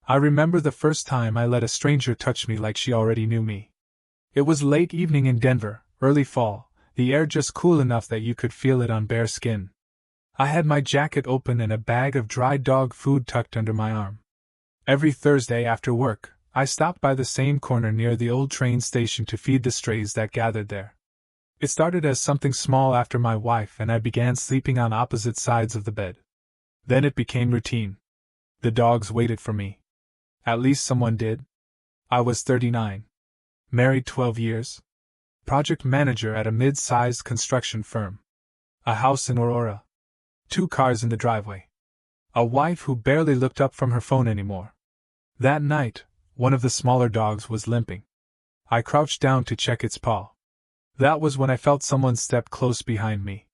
I remember the first time I let a stranger touch me like she already knew me. It was late evening in Denver, early fall, the air just cool enough that you could feel it on bare skin. I had my jacket open and a bag of dry dog food tucked under my arm. Every Thursday after work, I stopped by the same corner near the old train station to feed the strays that gathered there. It started as something small after my wife and I began sleeping on opposite sides of the bed. Then it became routine. The dogs waited for me. At least someone did. I was 39. Married 12 years. Project manager at a mid-sized construction firm. A house in Aurora. 2 cars in the driveway. A wife who barely looked up from her phone anymore. That night, one of the smaller dogs was limping. I crouched down to check its paw. That was when I felt someone step close behind me.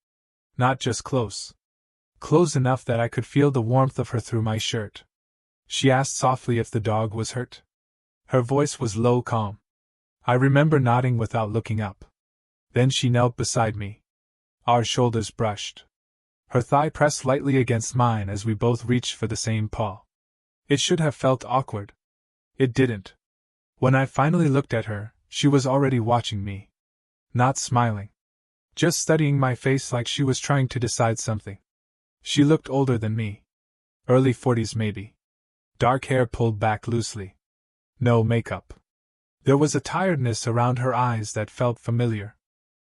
Not just close. Close enough that I could feel the warmth of her through my shirt. She asked softly if the dog was hurt. Her voice was low, calm. I remember nodding without looking up. Then she knelt beside me. Our shoulders brushed. Her thigh pressed lightly against mine as we both reached for the same paw. It should have felt awkward. It didn't. When I finally looked at her, she was already watching me. Not smiling. Just studying my face like she was trying to decide something. She looked older than me. Early 40s maybe. Dark hair pulled back loosely. No makeup. There was a tiredness around her eyes that felt familiar.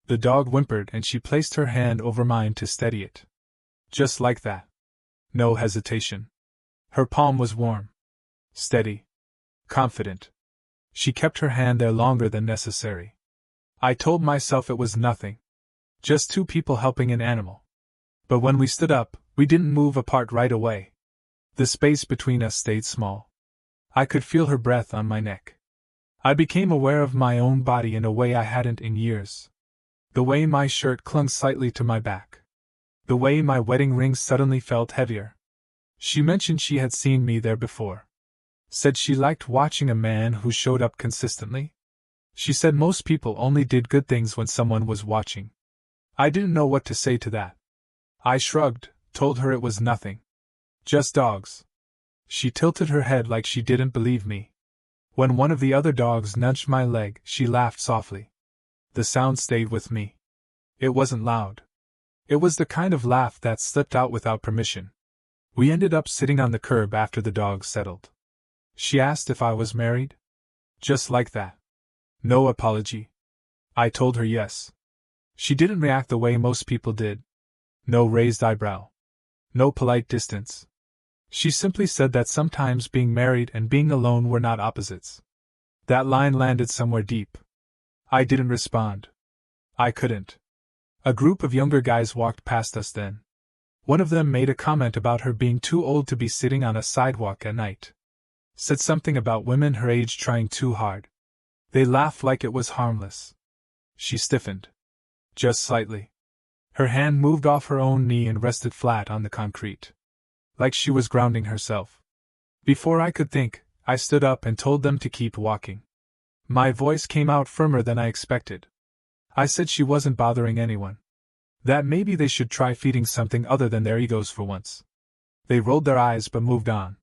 The dog whimpered and she placed her hand over mine to steady it. Just like that. No hesitation. Her palm was warm. Steady. Confident. She kept her hand there longer than necessary. I told myself it was nothing. Just 2 people helping an animal. But when we stood up, we didn't move apart right away. The space between us stayed small. I could feel her breath on my neck. I became aware of my own body in a way I hadn't in years. The way my shirt clung slightly to my back. The way my wedding ring suddenly felt heavier. She mentioned she had seen me there before. Said she liked watching a man who showed up consistently. She said most people only did good things when someone was watching. I didn't know what to say to that. I shrugged, told her it was nothing. Just dogs. She tilted her head like she didn't believe me. When one of the other dogs nudged my leg, she laughed softly. The sound stayed with me. It wasn't loud. It was the kind of laugh that slipped out without permission. We ended up sitting on the curb after the dogs settled. She asked if I was married. Just like that. No apology. I told her yes. She didn't react the way most people did. No raised eyebrow. No polite distance. She simply said that sometimes being married and being alone were not opposites. That line landed somewhere deep. I didn't respond. I couldn't. A group of younger guys walked past us then. One of them made a comment about her being too old to be sitting on a sidewalk at night. Said something about women her age trying too hard. They laughed like it was harmless. She stiffened. Just slightly. Her hand moved off her own knee and rested flat on the concrete. Like she was grounding herself. Before I could think, I stood up and told them to keep walking. My voice came out firmer than I expected. I said she wasn't bothering anyone. That maybe they should try feeding something other than their egos for once. They rolled their eyes but moved on.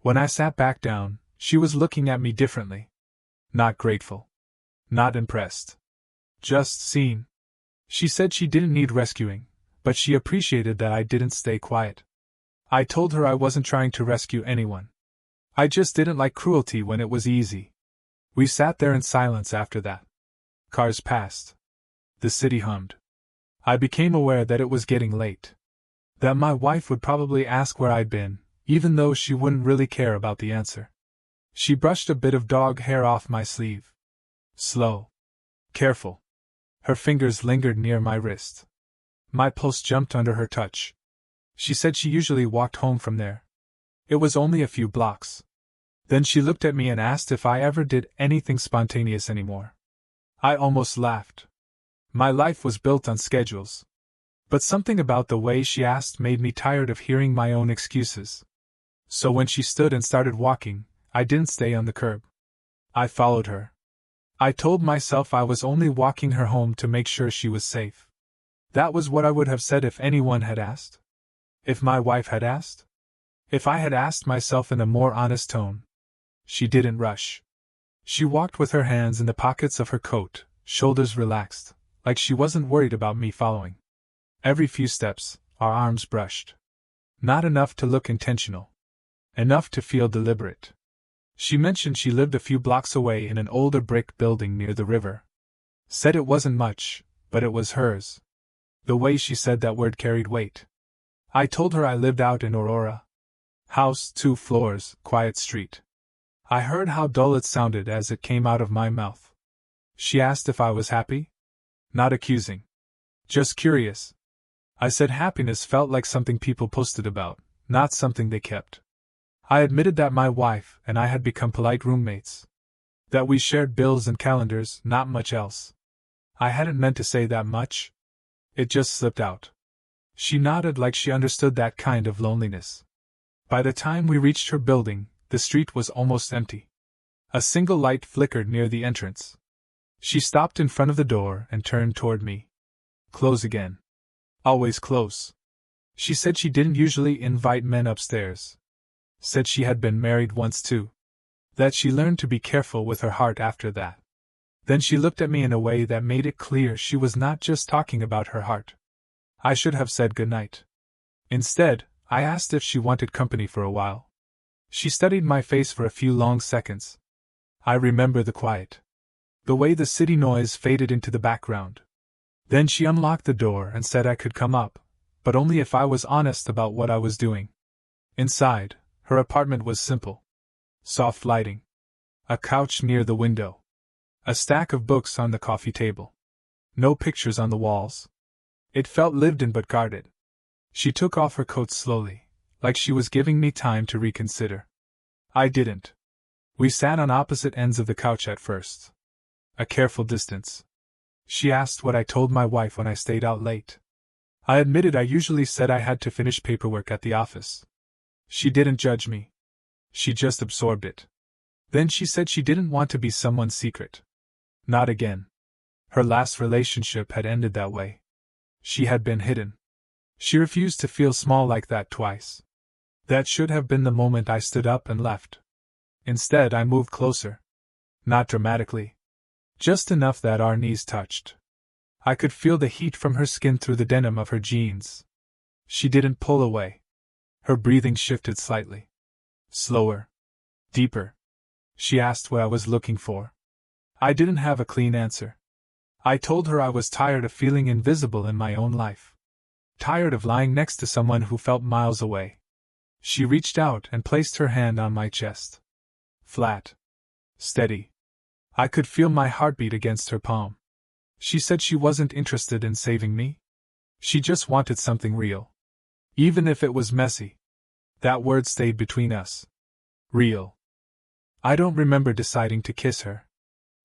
When I sat back down, she was looking at me differently. Not grateful. Not impressed. Just seen. She said she didn't need rescuing, but she appreciated that I didn't stay quiet. I told her I wasn't trying to rescue anyone. I just didn't like cruelty when it was easy. We sat there in silence after that. Cars passed. The city hummed. I became aware that it was getting late. That my wife would probably ask where I'd been, even though she wouldn't really care about the answer. She brushed a bit of dog hair off my sleeve. Slow. Careful. Her fingers lingered near my wrist. My pulse jumped under her touch. She said she usually walked home from there. It was only a few blocks. Then she looked at me and asked if I ever did anything spontaneous anymore. I almost laughed. My life was built on schedules. But something about the way she asked made me tired of hearing my own excuses. So when she stood and started walking, I didn't stay on the curb. I followed her. I told myself I was only walking her home to make sure she was safe. That was what I would have said if anyone had asked. If my wife had asked? If I had asked myself in a more honest tone, She didn't rush. She walked with her hands in the pockets of her coat, shoulders relaxed, like she wasn't worried about me following. Every few steps, our arms brushed. Not enough to look intentional. Enough to feel deliberate. She mentioned she lived a few blocks away in an older brick building near the river. Said it wasn't much, but it was hers. The way she said that word carried weight. I told her I lived out in Aurora. House, 2 floors, quiet street. I heard how dull it sounded as it came out of my mouth. She asked if I was happy? Not accusing. Just curious. I said happiness felt like something people posted about, not something they kept. I admitted that my wife and I had become polite roommates. That we shared bills and calendars, not much else. I hadn't meant to say that much. It just slipped out. She nodded like she understood that kind of loneliness. By the time we reached her building, the street was almost empty. A single light flickered near the entrance. She stopped in front of the door and turned toward me. Close again. Always close. She said she didn't usually invite men upstairs. Said she had been married once too. That she learned to be careful with her heart after that. Then she looked at me in a way that made it clear she was not just talking about her heart. I should have said goodnight. Instead, I asked if she wanted company for a while. She studied my face for a few long seconds. I remember the quiet. The way the city noise faded into the background. Then she unlocked the door and said I could come up, but only if I was honest about what I was doing. Inside, her apartment was simple. Soft lighting. A couch near the window. A stack of books on the coffee table. No pictures on the walls. It felt lived in but guarded. She took off her coat slowly, like she was giving me time to reconsider. I didn't. We sat on opposite ends of the couch at first. A careful distance. She asked what I told my wife when I stayed out late. I admitted I usually said I had to finish paperwork at the office. She didn't judge me. She just absorbed it. Then she said she didn't want to be someone's secret. Not again. Her last relationship had ended that way. She had been hidden. She refused to feel small like that twice. That should have been the moment I stood up and left. Instead, I moved closer. Not dramatically. Just enough that our knees touched. I could feel the heat from her skin through the denim of her jeans. She didn't pull away. Her breathing shifted slightly. Slower. Deeper. She asked what I was looking for. I didn't have a clean answer. I told her I was tired of feeling invisible in my own life. Tired of lying next to someone who felt miles away. She reached out and placed her hand on my chest. Flat. Steady. I could feel my heartbeat against her palm. She said she wasn't interested in saving me. She just wanted something real. Even if it was messy. That word stayed between us. Real. I don't remember deciding to kiss her.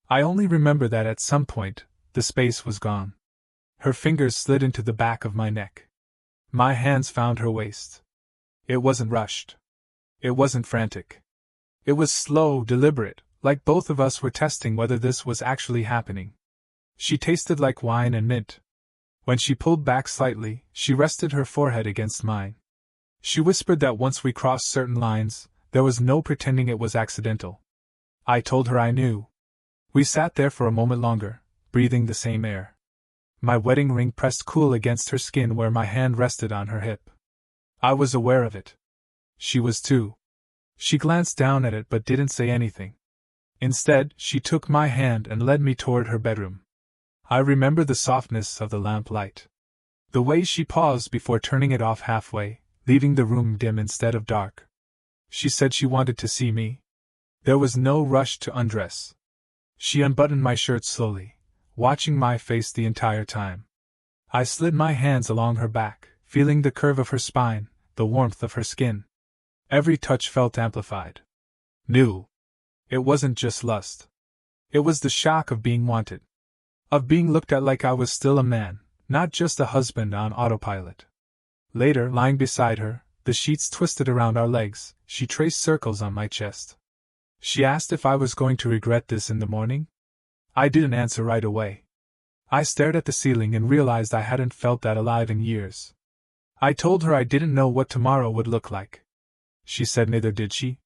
I only remember that at some point, the space was gone. Her fingers slid into the back of my neck. My hands found her waist. It wasn't rushed. It wasn't frantic. It was slow, deliberate, like both of us were testing whether this was actually happening. She tasted like wine and mint. When she pulled back slightly, she rested her forehead against mine. She whispered that once we crossed certain lines, there was no pretending it was accidental. I told her I knew. We sat there for a moment longer, breathing the same air. My wedding ring pressed cool against her skin where my hand rested on her hip. I was aware of it. She was too. She glanced down at it but didn't say anything. Instead, she took my hand and led me toward her bedroom. I remember the softness of the lamp light. The way she paused before turning it off halfway, leaving the room dim instead of dark. She said she wanted to see me. There was no rush to undress. She unbuttoned my shirt slowly, watching my face the entire time. I slid my hands along her back, feeling the curve of her spine, the warmth of her skin. Every touch felt amplified. New. It wasn't just lust. It was the shock of being wanted. Of being looked at like I was still a man, not just a husband on autopilot. Later, lying beside her, the sheets twisted around our legs, she traced circles on my chest. She asked if I was going to regret this in the morning. I didn't answer right away. I stared at the ceiling and realized I hadn't felt that alive in years. I told her I didn't know what tomorrow would look like. She said neither did she.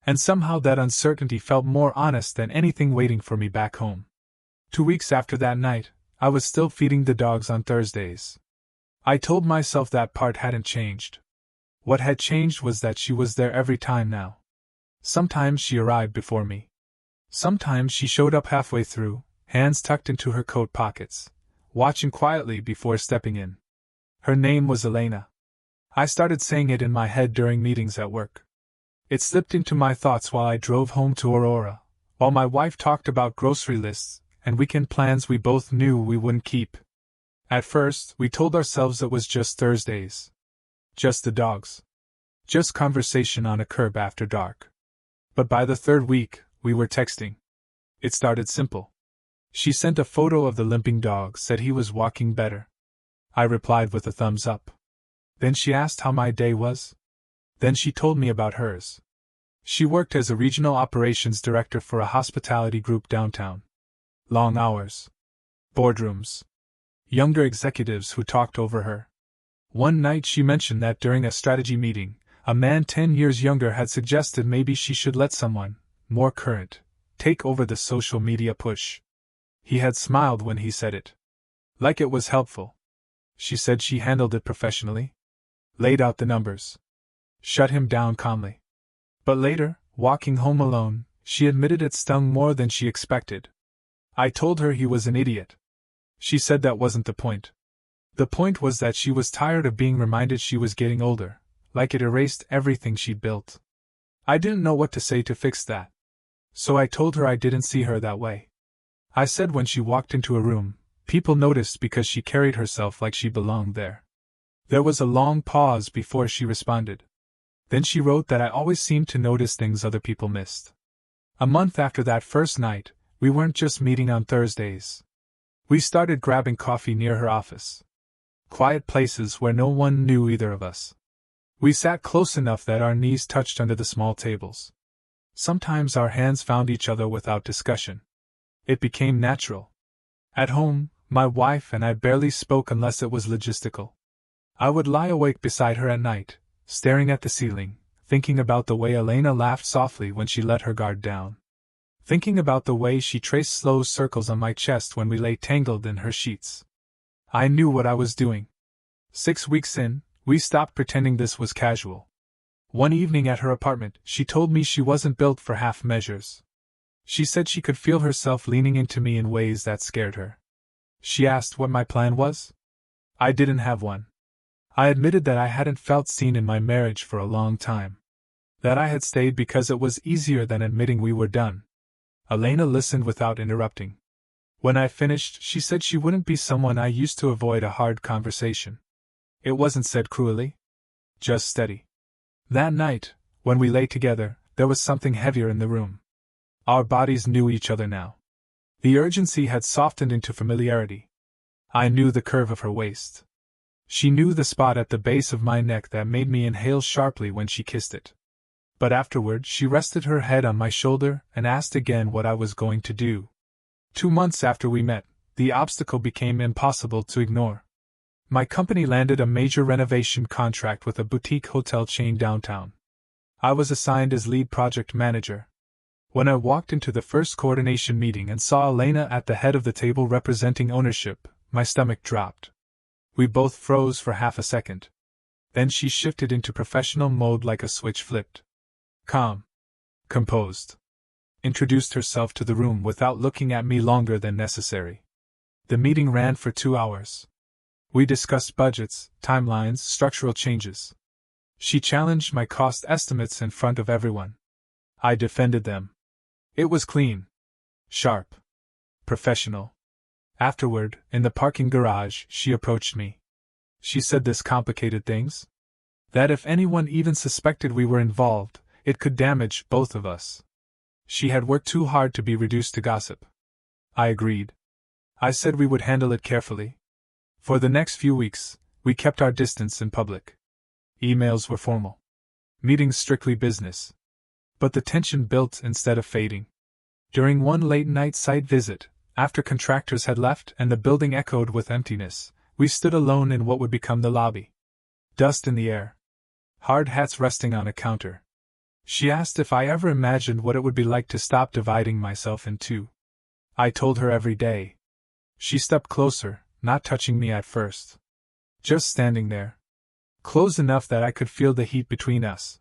And somehow that uncertainty felt more honest than anything waiting for me back home. 2 weeks after that night, I was still feeding the dogs on Thursdays. I told myself that part hadn't changed. What had changed was that she was there every time now. Sometimes she arrived before me. Sometimes she showed up halfway through, hands tucked into her coat pockets, watching quietly before stepping in. Her name was Elena. I started saying it in my head during meetings at work. It slipped into my thoughts while I drove home to Aurora, while my wife talked about grocery lists and weekend plans we both knew we wouldn't keep. At first, we told ourselves it was just Thursdays. Just the dogs. Just conversation on a curb after dark. But by the third week, we were texting. It started simple. She sent a photo of the limping dog, said he was walking better. I replied with a thumbs up. Then she asked how my day was. Then she told me about hers. She worked as a regional operations director for a hospitality group downtown. Long hours. Boardrooms. Younger executives who talked over her. One night she mentioned that during a strategy meeting, a man 10 years younger had suggested maybe she should let someone, more current, take over the social media push. He had smiled when he said it. Like it was helpful. She said she handled it professionally. Laid out the numbers. Shut him down calmly. But later, walking home alone, she admitted it stung more than she expected. I told her he was an idiot. She said that wasn't the point. The point was that she was tired of being reminded she was getting older, like it erased everything she'd built. I didn't know what to say to fix that. So I told her I didn't see her that way. I said when she walked into a room, people noticed because she carried herself like she belonged there. There was a long pause before she responded. Then she wrote that I always seemed to notice things other people missed. A month after that first night, we weren't just meeting on Thursdays. We started grabbing coffee near her office. Quiet places where no one knew either of us. We sat close enough that our knees touched under the small tables. Sometimes our hands found each other without discussion. It became natural. At home, my wife and I barely spoke unless it was logistical. I would lie awake beside her at night, staring at the ceiling, thinking about the way Elena laughed softly when she let her guard down. Thinking about the way she traced slow circles on my chest when we lay tangled in her sheets. I knew what I was doing. 6 weeks in, we stopped pretending this was casual. One evening at her apartment, she told me she wasn't built for half measures. She said she could feel herself leaning into me in ways that scared her. She asked what my plan was. I didn't have one. I admitted that I hadn't felt seen in my marriage for a long time. That I had stayed because it was easier than admitting we were done. Elena listened without interrupting. When I finished, she said she wouldn't be someone I used to avoid a hard conversation. It wasn't said cruelly. Just steady. That night, when we lay together, there was something heavier in the room. Our bodies knew each other now. The urgency had softened into familiarity. I knew the curve of her waist. She knew the spot at the base of my neck that made me inhale sharply when she kissed it. But afterward she rested her head on my shoulder and asked again what I was going to do. 2 months after we met, the obstacle became impossible to ignore. My company landed a major renovation contract with a boutique hotel chain downtown. I was assigned as lead project manager. When I walked into the first coordination meeting and saw Elena at the head of the table representing ownership, my stomach dropped. We both froze for half a second. Then she shifted into professional mode like a switch flipped. Calm. Composed. Introduced herself to the room without looking at me longer than necessary. The meeting ran for 2 hours. We discussed budgets, timelines, structural changes. She challenged my cost estimates in front of everyone. I defended them. It was clean. Sharp. Professional. Afterward, in the parking garage, she approached me. She said this complicated things. That if anyone even suspected we were involved, it could damage both of us. She had worked too hard to be reduced to gossip. I agreed. I said we would handle it carefully. For the next few weeks, we kept our distance in public. Emails were formal. Meetings strictly business. But the tension built instead of fading. During one late-night site visit, after contractors had left and the building echoed with emptiness, we stood alone in what would become the lobby. Dust in the air. Hard hats resting on a counter. She asked if I ever imagined what it would be like to stop dividing myself in two. I told her every day. She stepped closer, not touching me at first. Just standing there. Close enough that I could feel the heat between us.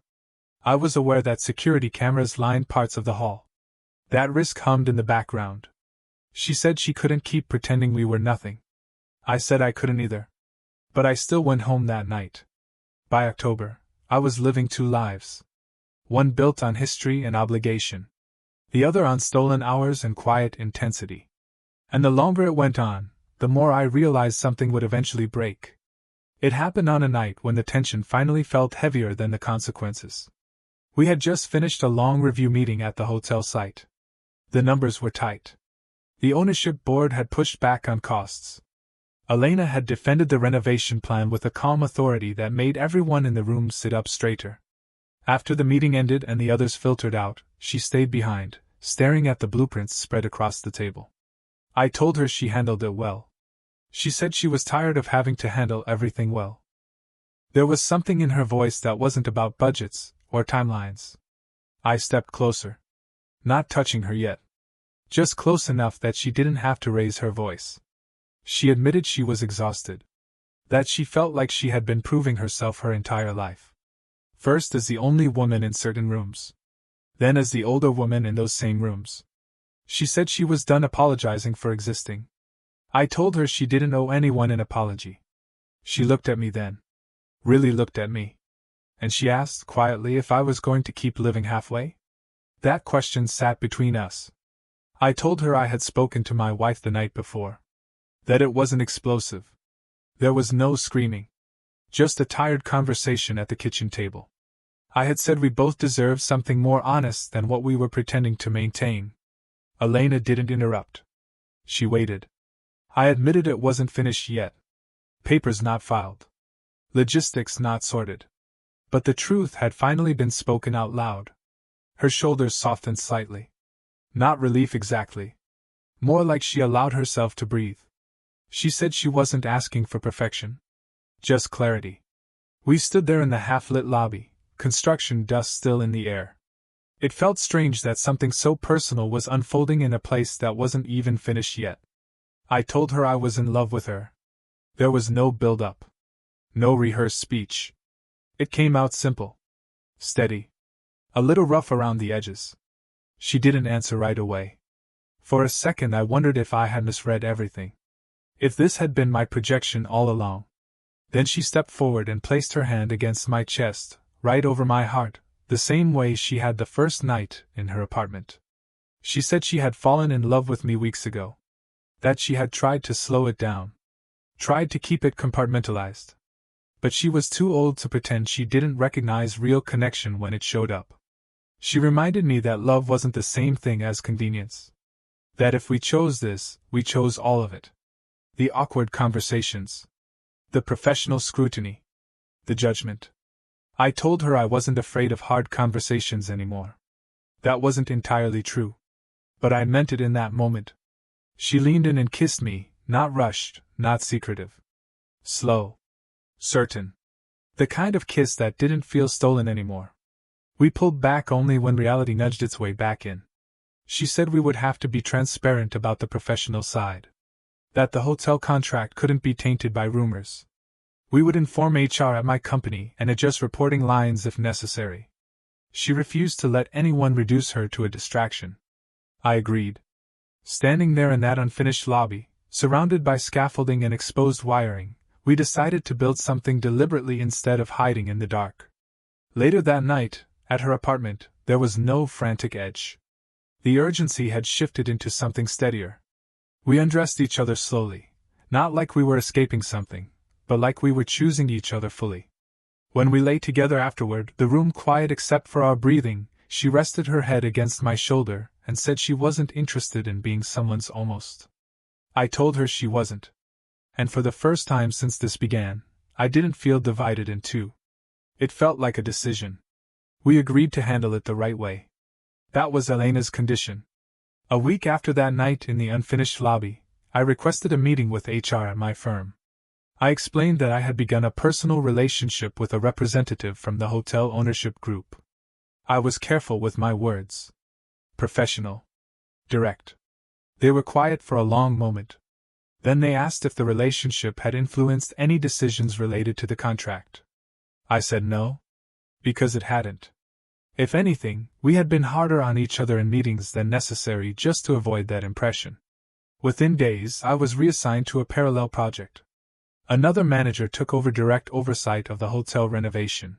I was aware that security cameras lined parts of the hall. That risk hummed in the background. She said she couldn't keep pretending we were nothing. I said I couldn't either. But I still went home that night. By October, I was living two lives. One built on history and obligation. The other on stolen hours and quiet intensity. And the longer it went on, the more I realized something would eventually break. It happened on a night when the tension finally felt heavier than the consequences. We had just finished a long review meeting at the hotel site. The numbers were tight. The ownership board had pushed back on costs. Elena had defended the renovation plan with a calm authority that made everyone in the room sit up straighter. After the meeting ended and the others filtered out, she stayed behind, staring at the blueprints spread across the table. I told her she handled it well. She said she was tired of having to handle everything well. There was something in her voice that wasn't about budgets or timelines. I stepped closer. Not touching her yet. Just close enough that she didn't have to raise her voice. She admitted she was exhausted. That she felt like she had been proving herself her entire life. First as the only woman in certain rooms. Then as the older woman in those same rooms. She said she was done apologizing for existing. I told her she didn't owe anyone an apology. She looked at me then. Really looked at me. And she asked quietly if I was going to keep living halfway? That question sat between us. I told her I had spoken to my wife the night before. That it wasn't explosive. There was no screaming. Just a tired conversation at the kitchen table. I had said we both deserved something more honest than what we were pretending to maintain. Elena didn't interrupt. She waited. I admitted it wasn't finished yet. Papers not filed. Logistics not sorted. But the truth had finally been spoken out loud. Her shoulders softened slightly. Not relief exactly. More like she allowed herself to breathe. She said she wasn't asking for perfection. Just clarity. We stood there in the half-lit lobby, construction dust still in the air. It felt strange that something so personal was unfolding in a place that wasn't even finished yet. I told her I was in love with her. There was no build-up. No rehearsed speech. It came out simple. Steady. A little rough around the edges. She didn't answer right away. For a second I wondered if I had misread everything. If this had been my projection all along. Then she stepped forward and placed her hand against my chest, right over my heart, the same way she had the first night in her apartment. She said she had fallen in love with me weeks ago. That she had tried to slow it down. Tried to keep it compartmentalized. But she was too old to pretend she didn't recognize real connection when it showed up. She reminded me that love wasn't the same thing as convenience. That if we chose this, we chose all of it. The awkward conversations. The professional scrutiny. The judgment. I told her I wasn't afraid of hard conversations anymore. That wasn't entirely true. But I meant it in that moment. She leaned in and kissed me, not rushed, not secretive. Slow. Certain. The kind of kiss that didn't feel stolen anymore. We pulled back only when reality nudged its way back in. She said we would have to be transparent about the professional side. That the hotel contract couldn't be tainted by rumors. We would inform HR at my company and adjust reporting lines if necessary. She refused to let anyone reduce her to a distraction. I agreed. Standing there in that unfinished lobby, surrounded by scaffolding and exposed wiring, we decided to build something deliberately instead of hiding in the dark. Later that night, at her apartment, there was no frantic edge. The urgency had shifted into something steadier. We undressed each other slowly, not like we were escaping something, but like we were choosing each other fully. When we lay together afterward, the room quiet except for our breathing, she rested her head against my shoulder and said she wasn't interested in being someone's almost. I told her she wasn't. And for the first time since this began, I didn't feel divided in two. It felt like a decision. We agreed to handle it the right way. That was Elena's condition. A week after that night in the unfinished lobby, I requested a meeting with HR at my firm. I explained that I had begun a personal relationship with a representative from the hotel ownership group. I was careful with my words. Professional. Direct. They were quiet for a long moment. Then they asked if the relationship had influenced any decisions related to the contract. I said no. Because it hadn't. If anything, we had been harder on each other in meetings than necessary just to avoid that impression. Within days, I was reassigned to a parallel project. Another manager took over direct oversight of the hotel renovation.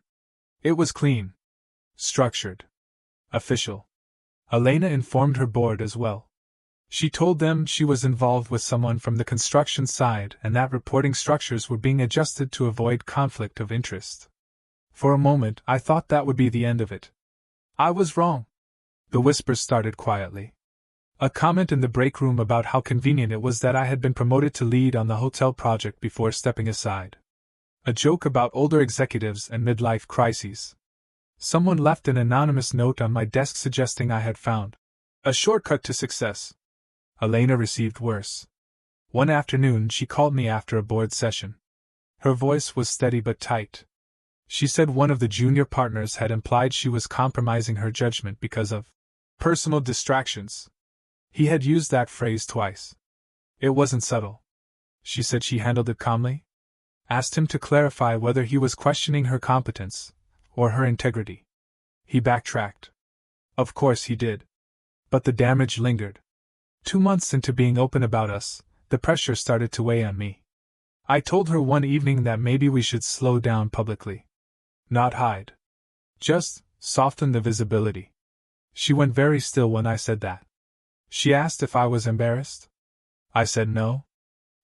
It was clean. Structured. Official. Elena informed her board as well. She told them she was involved with someone from the construction side and that reporting structures were being adjusted to avoid conflict of interest. For a moment, I thought that would be the end of it. I was wrong. The whispers started quietly. A comment in the break room about how convenient it was that I had been promoted to lead on the hotel project before stepping aside. A joke about older executives and midlife crises. Someone left an anonymous note on my desk suggesting I had found a shortcut to success. Elena received worse. One afternoon she called me after a board session. Her voice was steady but tight. She said one of the junior partners had implied she was compromising her judgment because of personal distractions. He had used that phrase twice. It wasn't subtle. She said she handled it calmly. Asked him to clarify whether he was questioning her competence or her integrity. He backtracked. Of course he did. But the damage lingered. 2 months into being open about us, the pressure started to weigh on me. I told her one evening that maybe we should slow down publicly. Not hide. Just soften the visibility. She went very still when I said that. She asked if I was embarrassed. I said no.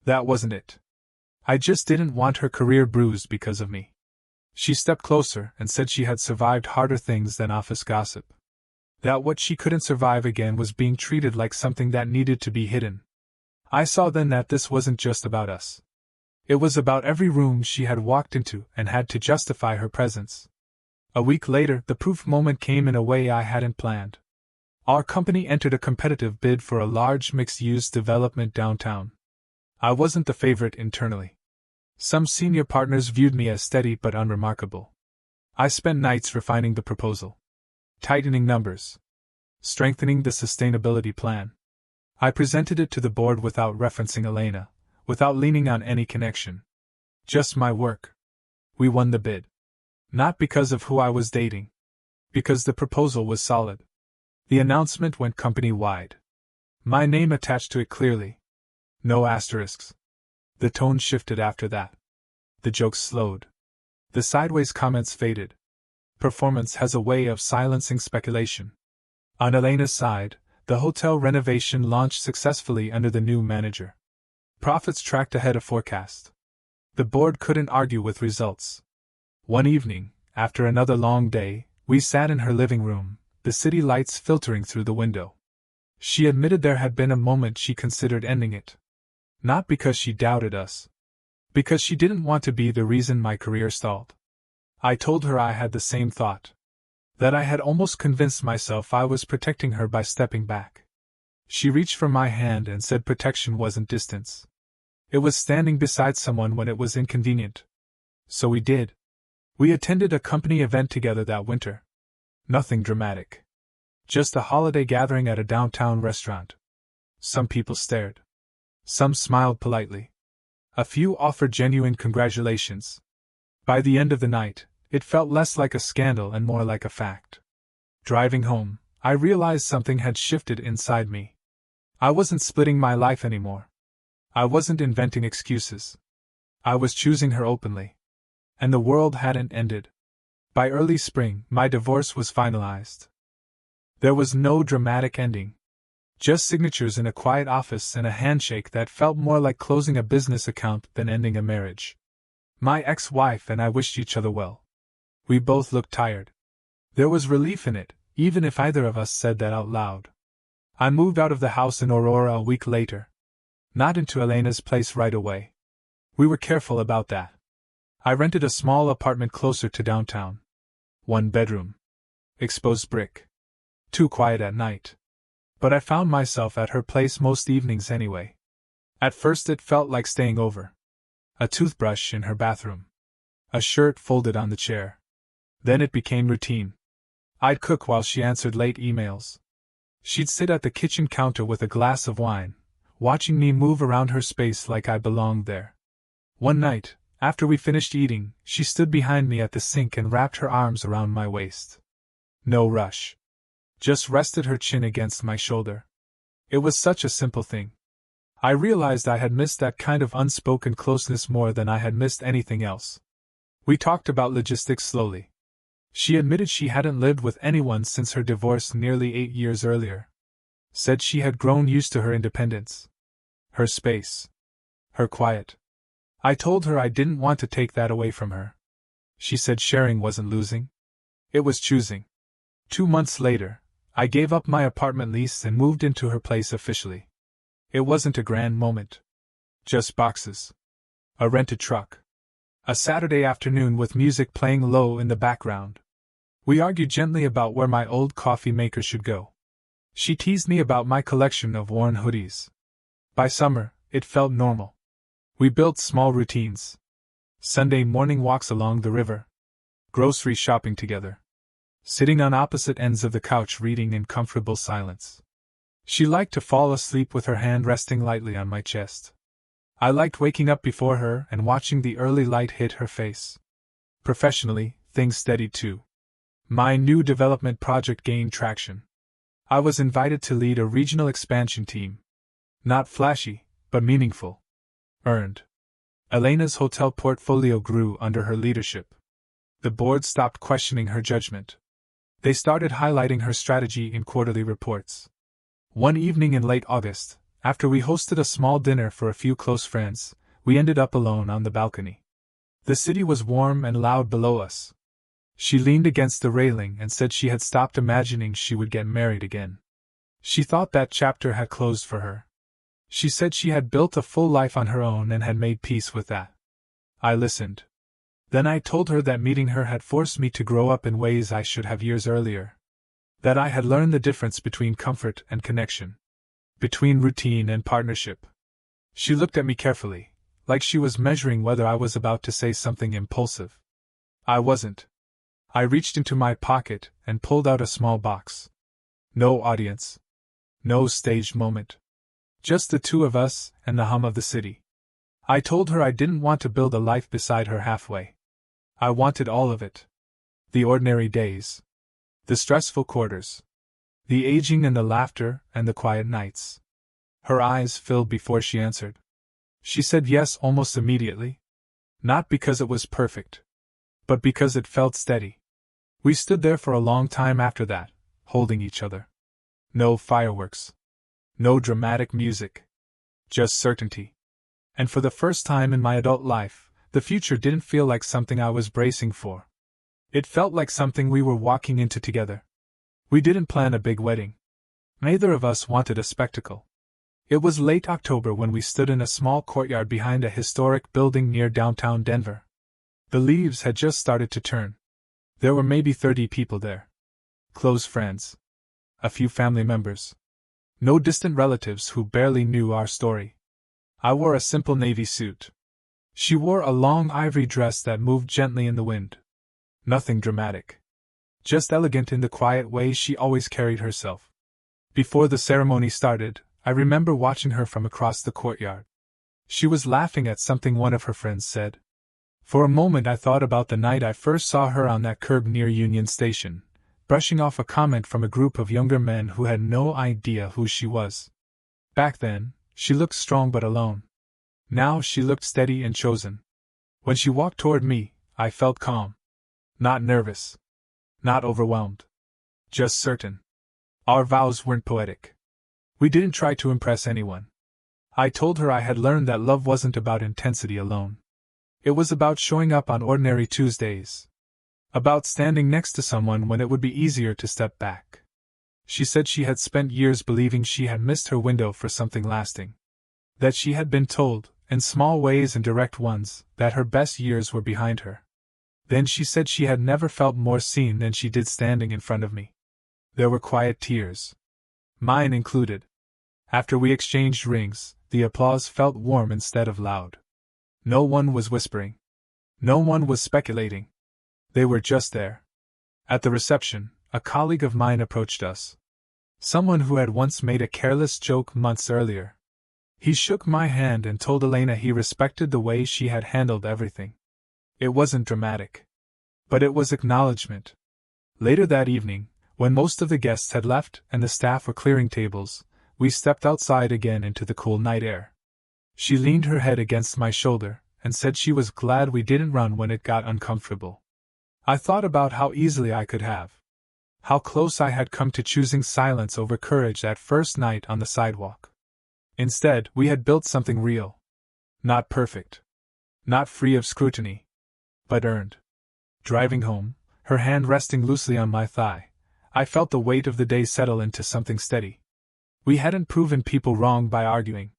That wasn't it. I just didn't want her career bruised because of me. She stepped closer and said she had survived harder things than office gossip. That what she couldn't survive again was being treated like something that needed to be hidden. I saw then that this wasn't just about us. It was about every room she had walked into and had to justify her presence. A week later, the proof moment came in a way I hadn't planned. Our company entered a competitive bid for a large mixed-use development downtown. I wasn't the favorite internally. Some senior partners viewed me as steady but unremarkable. I spent nights refining the proposal. Tightening numbers. Strengthening the sustainability plan. I presented it to the board without referencing Elena, without leaning on any connection. Just my work. We won the bid. Not because of who I was dating. Because the proposal was solid. The announcement went company-wide. My name attached to it clearly. No asterisks. The tone shifted after that. The jokes slowed. The sideways comments faded. Performance has a way of silencing speculation. On Elena's side, the hotel renovation launched successfully under the new manager. Profits tracked ahead of forecast. The board couldn't argue with results. One evening, after another long day, we sat in her living room, the city lights filtering through the window. She admitted there had been a moment she considered ending it. Not because she doubted us. Because she didn't want to be the reason my career stalled. I told her I had the same thought. That I had almost convinced myself I was protecting her by stepping back. She reached for my hand and said protection wasn't distance. It was standing beside someone when it was inconvenient. So we did. We attended a company event together that winter. Nothing dramatic. Just a holiday gathering at a downtown restaurant. Some people stared. Some smiled politely. A few offered genuine congratulations. By the end of the night, it felt less like a scandal and more like a fact. Driving home, I realized something had shifted inside me. I wasn't splitting my life anymore. I wasn't inventing excuses. I was choosing her openly. And the world hadn't ended. By early spring, my divorce was finalized. There was no dramatic ending. Just signatures in a quiet office and a handshake that felt more like closing a business account than ending a marriage. My ex-wife and I wished each other well. We both looked tired. There was relief in it, even if either of us said that out loud. I moved out of the house in Aurora a week later. Not into Elena's place right away. We were careful about that. I rented a small apartment closer to downtown. 1 bedroom. Exposed brick. Too quiet at night. But I found myself at her place most evenings anyway. At first it felt like staying over. A toothbrush in her bathroom. A shirt folded on the chair. Then it became routine. I'd cook while she answered late emails. She'd sit at the kitchen counter with a glass of wine, watching me move around her space like I belonged there. One night, after we finished eating, she stood behind me at the sink and wrapped her arms around my waist. No rush. Just rested her chin against my shoulder. It was such a simple thing. I realized I had missed that kind of unspoken closeness more than I had missed anything else. We talked about logistics slowly. She admitted she hadn't lived with anyone since her divorce nearly 8 years earlier. Said she had grown used to her independence. Her space. Her quiet. I told her I didn't want to take that away from her. She said sharing wasn't losing. It was choosing. 2 months later, I gave up my apartment lease and moved into her place officially. It wasn't a grand moment. Just boxes. A rented truck. A Saturday afternoon with music playing low in the background. We argued gently about where my old coffee maker should go. She teased me about my collection of worn hoodies. By summer, it felt normal. We built small routines. Sunday morning walks along the river. Grocery shopping together. Sitting on opposite ends of the couch reading in comfortable silence. She liked to fall asleep with her hand resting lightly on my chest. I liked waking up before her and watching the early light hit her face. Professionally, things steadied too. My new development project gained traction. I was invited to lead a regional expansion team. Not flashy, but meaningful. Earned. Elena's hotel portfolio grew under her leadership. The board stopped questioning her judgment. They started highlighting her strategy in quarterly reports. One evening in late August, after we hosted a small dinner for a few close friends, we ended up alone on the balcony. The city was warm and loud below us. She leaned against the railing and said she had stopped imagining she would get married again. She thought that chapter had closed for her. She said she had built a full life on her own and had made peace with that. I listened. Then I told her that meeting her had forced me to grow up in ways I should have years earlier. That I had learned the difference between comfort and connection. Between routine and partnership. She looked at me carefully, like she was measuring whether I was about to say something impulsive. I wasn't. I reached into my pocket and pulled out a small box. No audience. No staged moment. Just the two of us and the hum of the city. I told her I didn't want to build a life beside her halfway. I wanted all of it. The ordinary days. The stressful quarters. The aging and the laughter and the quiet nights. Her eyes filled before she answered. She said yes almost immediately. Not because it was perfect, but because it felt steady. We stood there for a long time after that, holding each other. No fireworks. No dramatic music. Just certainty. And for the first time in my adult life, the future didn't feel like something I was bracing for. It felt like something we were walking into together. We didn't plan a big wedding. Neither of us wanted a spectacle. It was late October when we stood in a small courtyard behind a historic building near downtown Denver. The leaves had just started to turn. There were maybe 30 people there. Close friends. A few family members. No distant relatives who barely knew our story. I wore a simple navy suit. She wore a long ivory dress that moved gently in the wind. Nothing dramatic. Just elegant in the quiet way she always carried herself. Before the ceremony started, I remember watching her from across the courtyard. She was laughing at something one of her friends said. For a moment I thought about the night I first saw her on that curb near Union Station, brushing off a comment from a group of younger men who had no idea who she was. Back then, she looked strong but alone. Now she looked steady and chosen. When she walked toward me, I felt calm. Not nervous. Not overwhelmed. Just certain. Our vows weren't poetic. We didn't try to impress anyone. I told her I had learned that love wasn't about intensity alone. It was about showing up on ordinary Tuesdays. About standing next to someone when it would be easier to step back. She said she had spent years believing she had missed her window for something lasting. That she had been told, in small ways and direct ones, that her best years were behind her. Then she said she had never felt more seen than she did standing in front of me. There were quiet tears. Mine included. After we exchanged rings, the applause felt warm instead of loud. No one was whispering. No one was speculating. They were just there. At the reception, a colleague of mine approached us. Someone who had once made a careless joke months earlier. He shook my hand and told Elena he respected the way she had handled everything. It wasn't dramatic. But it was acknowledgement. Later that evening, when most of the guests had left and the staff were clearing tables, we stepped outside again into the cool night air. She leaned her head against my shoulder and said she was glad we didn't run when it got uncomfortable. I thought about how easily I could have. How close I had come to choosing silence over courage that first night on the sidewalk. Instead, we had built something real. Not perfect. Not free of scrutiny. But earned. Driving home, her hand resting loosely on my thigh, I felt the weight of the day settle into something steady. We hadn't proven people wrong by arguing.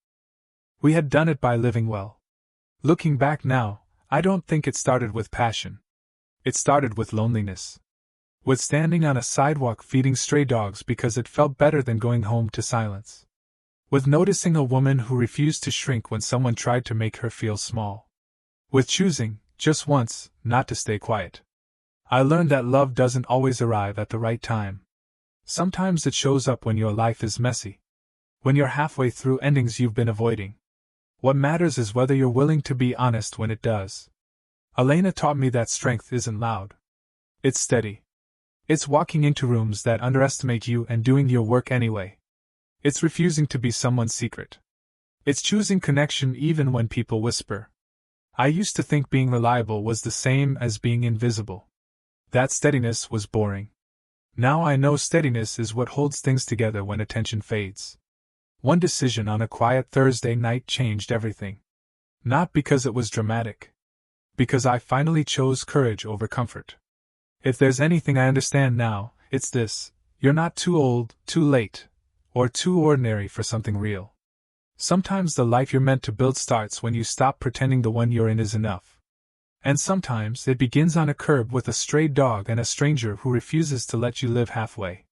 We had done it by living well. Looking back now, I don't think it started with passion. It started with loneliness. With standing on a sidewalk feeding stray dogs because it felt better than going home to silence. With noticing a woman who refused to shrink when someone tried to make her feel small. With choosing, just once, not to stay quiet. I learned that love doesn't always arrive at the right time. Sometimes it shows up when your life is messy. When you're halfway through endings you've been avoiding. What matters is whether you're willing to be honest when it does. Elena taught me that strength isn't loud. It's steady. It's walking into rooms that underestimate you and doing your work anyway. It's refusing to be someone's secret. It's choosing connection even when people whisper. I used to think being reliable was the same as being invisible. That steadiness was boring. Now I know steadiness is what holds things together when attention fades. One decision on a quiet Thursday night changed everything. Not because it was dramatic. Because I finally chose courage over comfort. If there's anything I understand now, it's this: you're not too old, too late, or too ordinary for something real. Sometimes the life you're meant to build starts when you stop pretending the one you're in is enough. And sometimes it begins on a curb with a stray dog and a stranger who refuses to let you live halfway.